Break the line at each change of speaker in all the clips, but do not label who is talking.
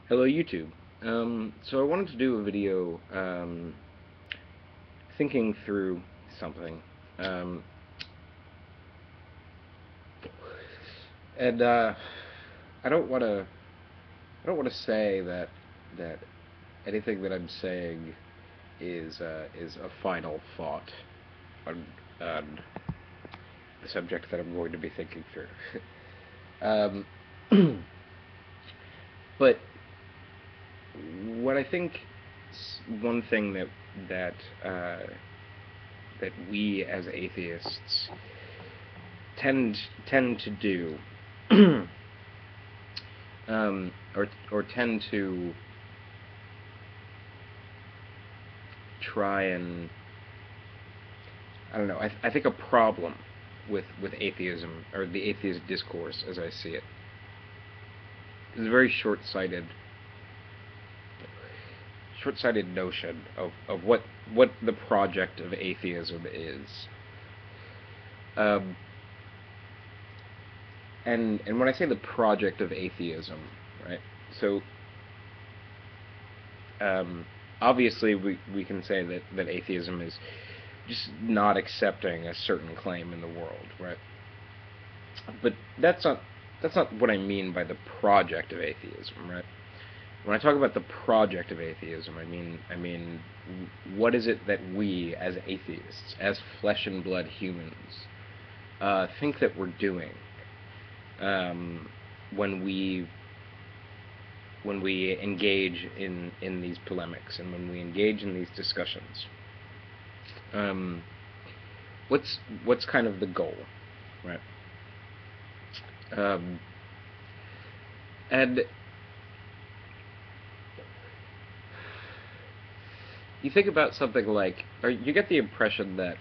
Hello YouTube. So I wanted to do a video thinking through something. Um, and I don't want to say that anything that I'm saying is a final thought on the subject that I'm going to be thinking through. um, but what I think one thing that uh, that we as atheists tend to do, or tend to try and I don't know. I think a problem with atheism, or the atheist discourse as I see it, is a very short-sighted notion of what the project of atheism is. Um, and when I say the project of atheism, right? So um, obviously we can say that atheism is just not accepting a certain claim in the world, right? But that's not what I mean by the project of atheism, right? When I talk about the project of atheism, I mean what is it that we as atheists, as flesh and blood humans, think that we're doing um, when we engage in these polemics and when we engage in these discussions. Um, what's kind of the goal, right? Um, and you think about something like, or you get the impression that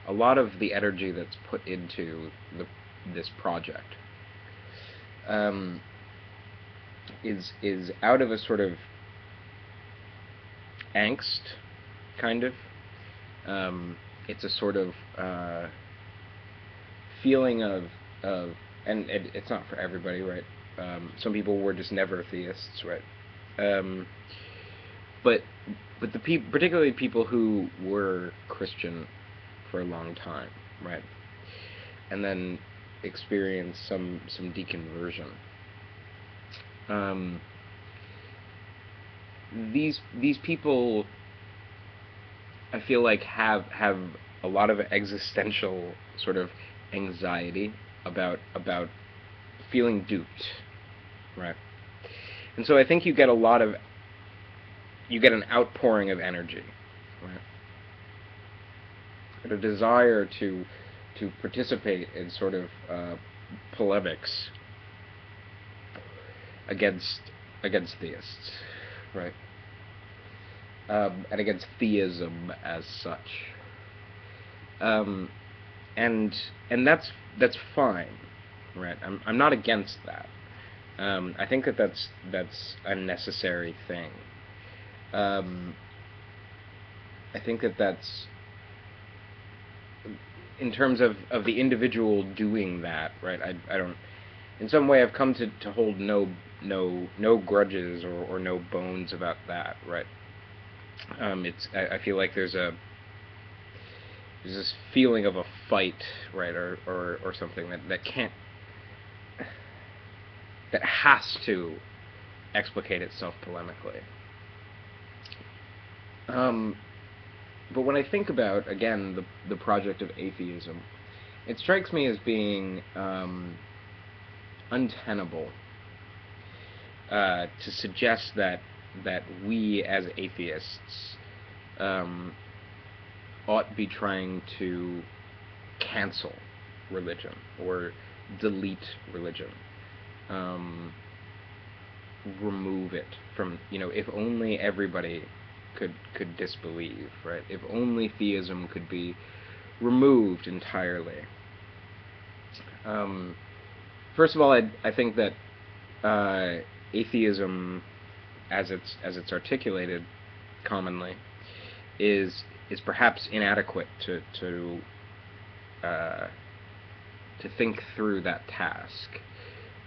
a lot of the energy that's put into this project um, is out of a sort of angst, kind of. Um, it's a sort of feeling of, and it's not for everybody, right? Some people were just never theists, right? Um, but particularly people who were Christian for a long time, right? And then experience some deconversion. Um, these people, I feel like have a lot of existential sort of anxiety about feeling duped, right? And so I think you get an outpouring of energy, right? And a desire to participate in sort of polemics against against theists, right? And against theism as such. Um, and that's fine, right? I'm not against that. I think that's a necessary thing. Um, I think that's in terms of the individual doing that, right? I don't. In some way, I've come to hold no grudges or no bones about that, right? I feel like there's this feeling of a fight, right, or something that can't that has to explicate itself polemically. Um, but when I think about again the project of atheism, it strikes me as being untenable to suggest that we as atheists um, ought be trying to cancel religion or delete religion, um, remove it from, if only everybody could disbelieve, right? If only theism could be removed entirely. Um, First of all, I think that uh, atheism, as it's articulated commonly, is perhaps inadequate uh, to think through that task.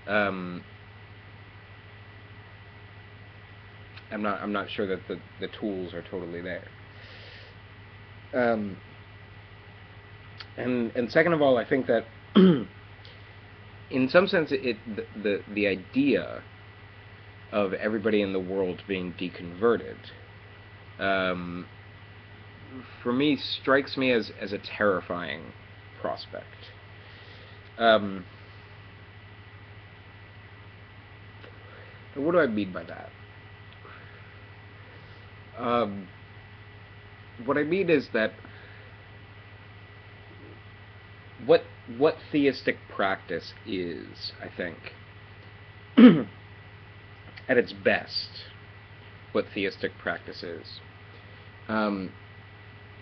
Um, I'm not sure that the tools are totally there. Um, and second of all, I think that in some sense, the idea of everybody in the world being deconverted, um, for me, strikes me as a terrifying prospect. Um, what do I mean by that? Um, what I mean is that what what theistic practice is, I think, at its best, what theistic practice um,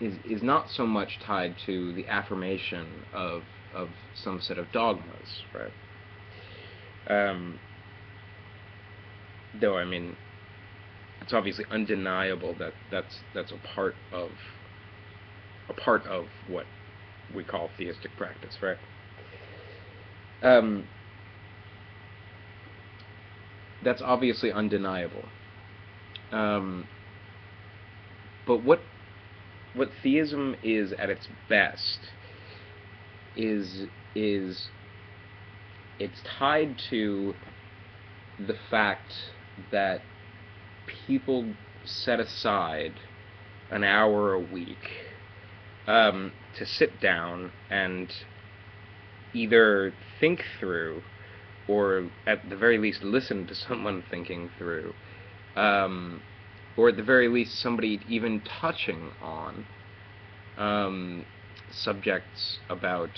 is not so much tied to the affirmation of some set of dogmas, right? Though I mean, it's obviously undeniable that that's a part of what we call theistic practice, right? Um, that's obviously undeniable. Um, but what theism is at its best is it's tied to the fact that people set aside an hour a week to sit down and either think through, or at the very least listen to someone thinking through, or at the very least somebody even touching on subjects about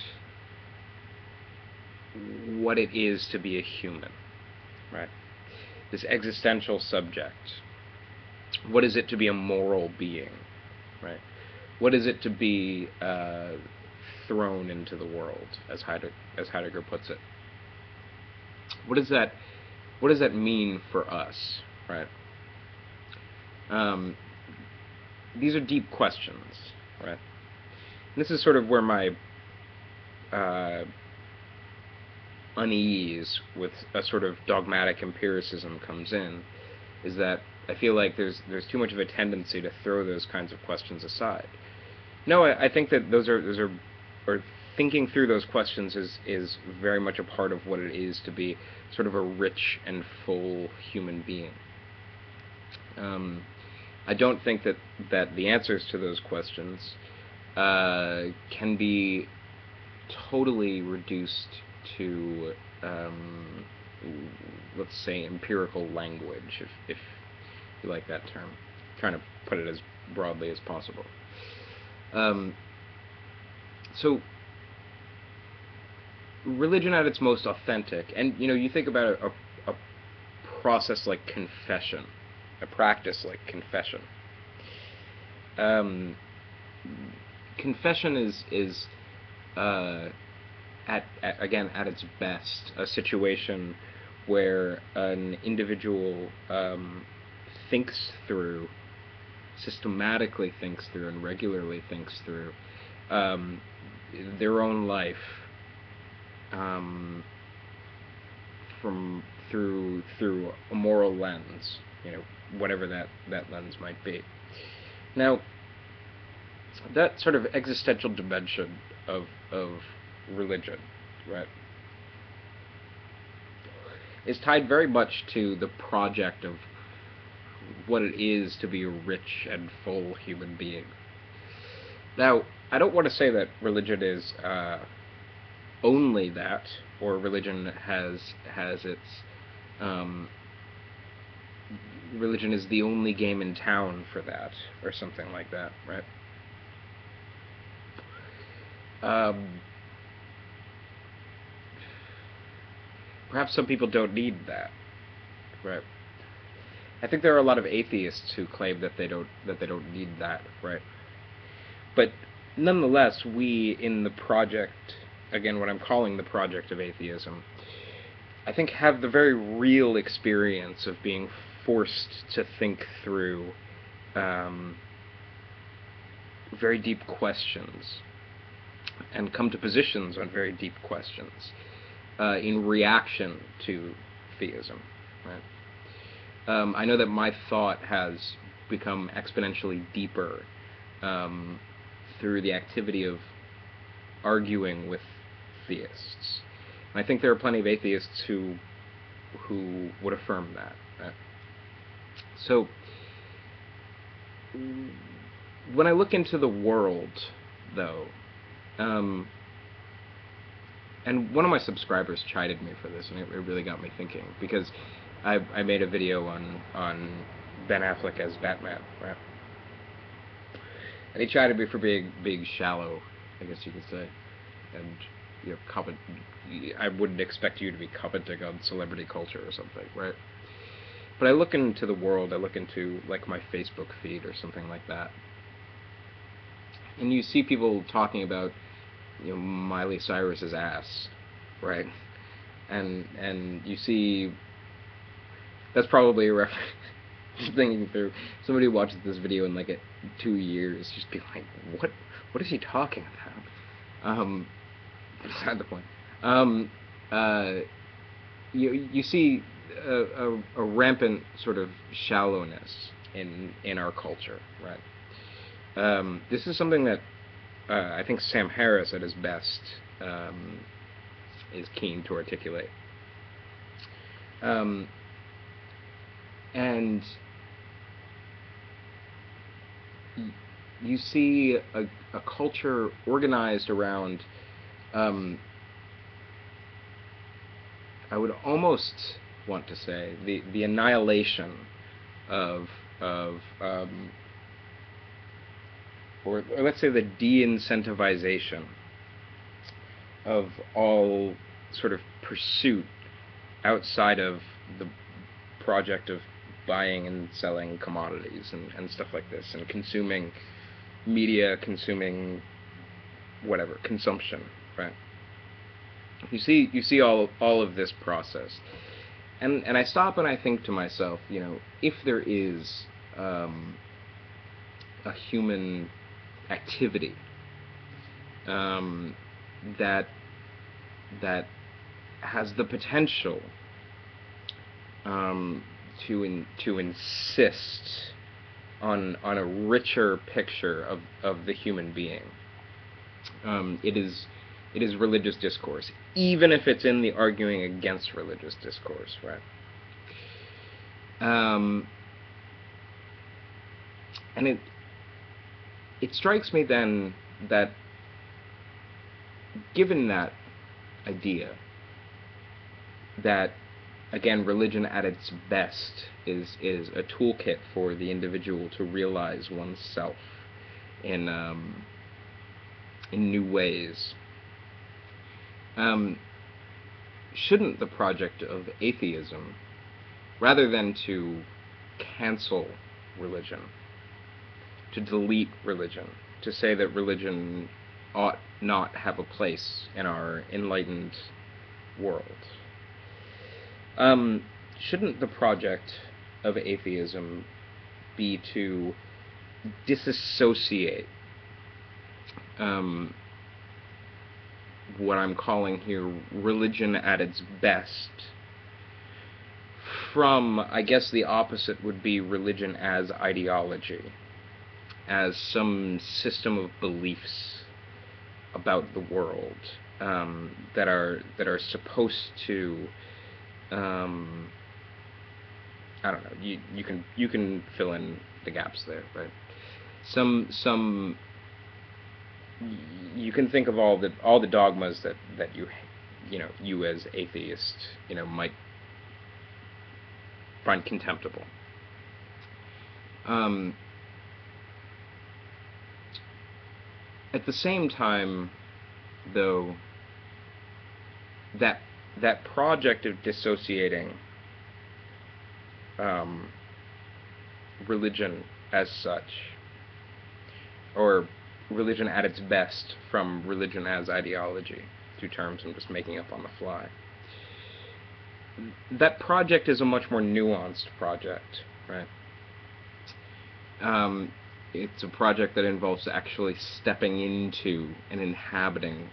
what it is to be a human, right? This existential subject. What is it to be a moral being, right? What is it to be thrown into the world, as Heidegger puts it? What does that mean for us, right? Um, these are deep questions, right? And this is sort of where my unease with a sort of dogmatic empiricism comes in, is that I feel like there's too much of a tendency to throw those kinds of questions aside. No, I think that those are or thinking through those questions is very much a part of what it is to be sort of a rich and full human being. I don't think that the answers to those questions can be totally reduced to, let's say, empirical language, if you like that term. I'm trying to put it as broadly as possible. So religion at its most authentic, and you think about a process like confession, a practice like confession. Confession is again at its best a situation where an individual systematically thinks through, and regularly thinks through their own life through a moral lens, whatever that lens might be. Now, that sort of existential dimension of religion, right, is tied very much to the project of what it is to be a rich and full human being. Now, I don't want to say that religion is only that, or religion has its religion is the only game in town for that, or something like that, right? Perhaps some people don't need that, right? I think there are a lot of atheists who claim that they don't need that, right? But nonetheless, we in the project, again, what I'm calling the project of atheism, I think have the very real experience of being forced to think through very deep questions and come to positions on very deep questions in reaction to theism, right? I know that my thought has become exponentially deeper um, through the activity of arguing with theists. And I think there are plenty of atheists who would affirm that. So when I look into the world, though, um, and one of my subscribers chided me for this, and it really got me thinking, because I made a video on Ben Affleck as Batman, right? And he chided me for being shallow, I guess you could say, and I wouldn't expect you to be commenting on celebrity culture or something, right? But I look into the world, I look into like my Facebook feed or something like that, and you see people talking about Miley Cyrus's ass, right? And you see that's probably a reference. Just thinking through, somebody who watches this video in like 2 years, just be like, what is he talking about? Beside the point. You see a rampant sort of shallowness in our culture, right? This is something that I think Sam Harris at his best is keen to articulate. And you see a culture organized around, I would almost want to say, the annihilation of or let's say the de-incentivization of all sort of pursuit outside of the project of buying and selling commodities and stuff like this, and consuming media, consuming whatever, consumption, right? You see all of this process, and I stop and I think to myself, if there is a human activity that has the potential to insist on a richer picture of the human being, it is religious discourse, even if it's in the arguing against religious discourse, right? And it strikes me then that, given that idea, that again, religion at its best is a toolkit for the individual to realize oneself in new ways. Shouldn't the project of atheism, rather than to cancel religion, to delete religion, to say that religion ought not have a place in our enlightened world, shouldn't the project of atheism be to disassociate what I'm calling here religion at its best from, I guess the opposite would be religion as ideology, as some system of beliefs about the world that are supposed to, I don't know, you can fill in the gaps there, right? Some you can think of all the dogmas that you as atheist might find contemptible. At the same time, though, that project of dissociating religion as such, or religion at its best from religion as ideology, two terms I'm just making up on the fly, that project is a much more nuanced project, right? It's a project that involves actually stepping into and inhabiting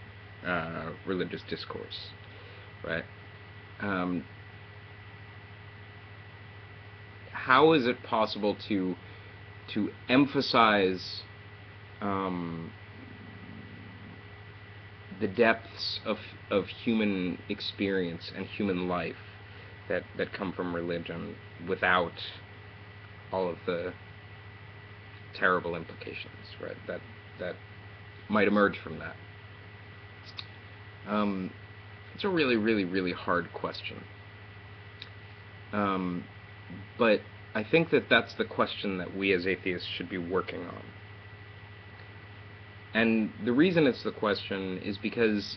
religious discourse, right? how is it possible to emphasize the depths of human experience and human life that come from religion without all of the terrible implications, right? That might emerge from that. It's a really, really, really hard question. But I think that that's the question that we as atheists should be working on. And the reason it's the question is because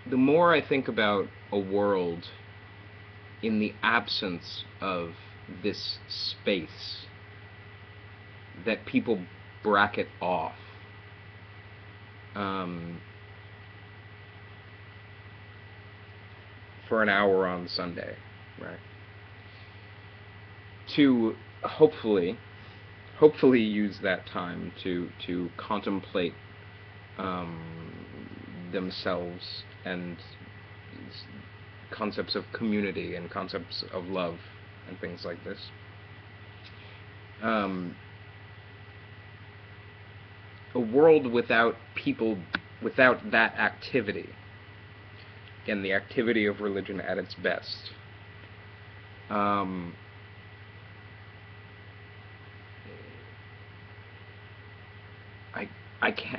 the more I think about a world in the absence of this space that people bracket off, for an hour on Sunday, right? To hopefully use that time to contemplate themselves and concepts of community and concepts of love and things like this. A world without people, without that activity, again, the activity of religion at its best,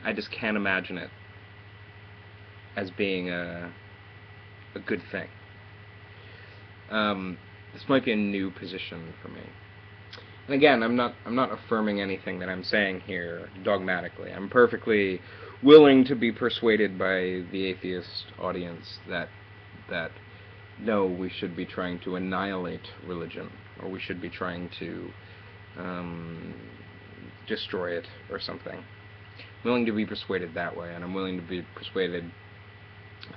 I just can't imagine it as being a good thing. This might be a new position for me. And again, I'm not affirming anything that I'm saying here dogmatically. I'm perfectly willing to be persuaded by the atheist audience that no, we should be trying to annihilate religion, or we should be trying to destroy it or something. I'm willing to be persuaded that way, and I'm willing to be persuaded.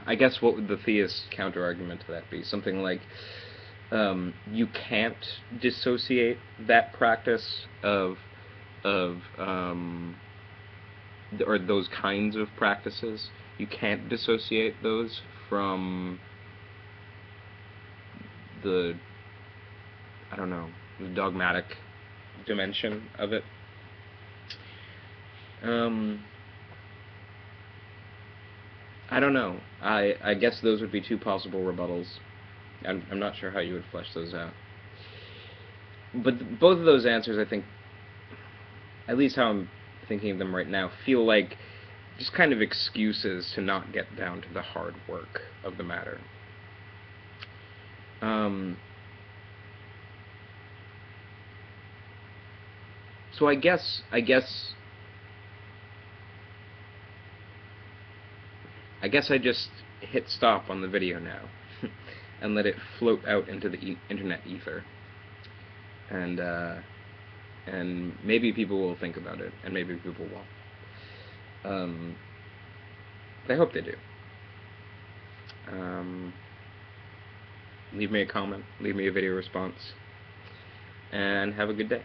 I guess what would the theist counter-argument to that be? Something like, you can't dissociate that practice or those kinds of practices. You can't dissociate those from the, I don't know, the dogmatic dimension of it. I don't know. I guess those would be two possible rebuttals. I'm not sure how you would flesh those out. But both of those answers, I think, at least how I'm thinking of them right now, feel like just kind of excuses to not get down to the hard work of the matter. So I guess I just hit stop on the video now and let it float out into the internet ether, and maybe people will think about it, and maybe people won't. I hope they do. Leave me a comment, leave me a video response, and have a good day.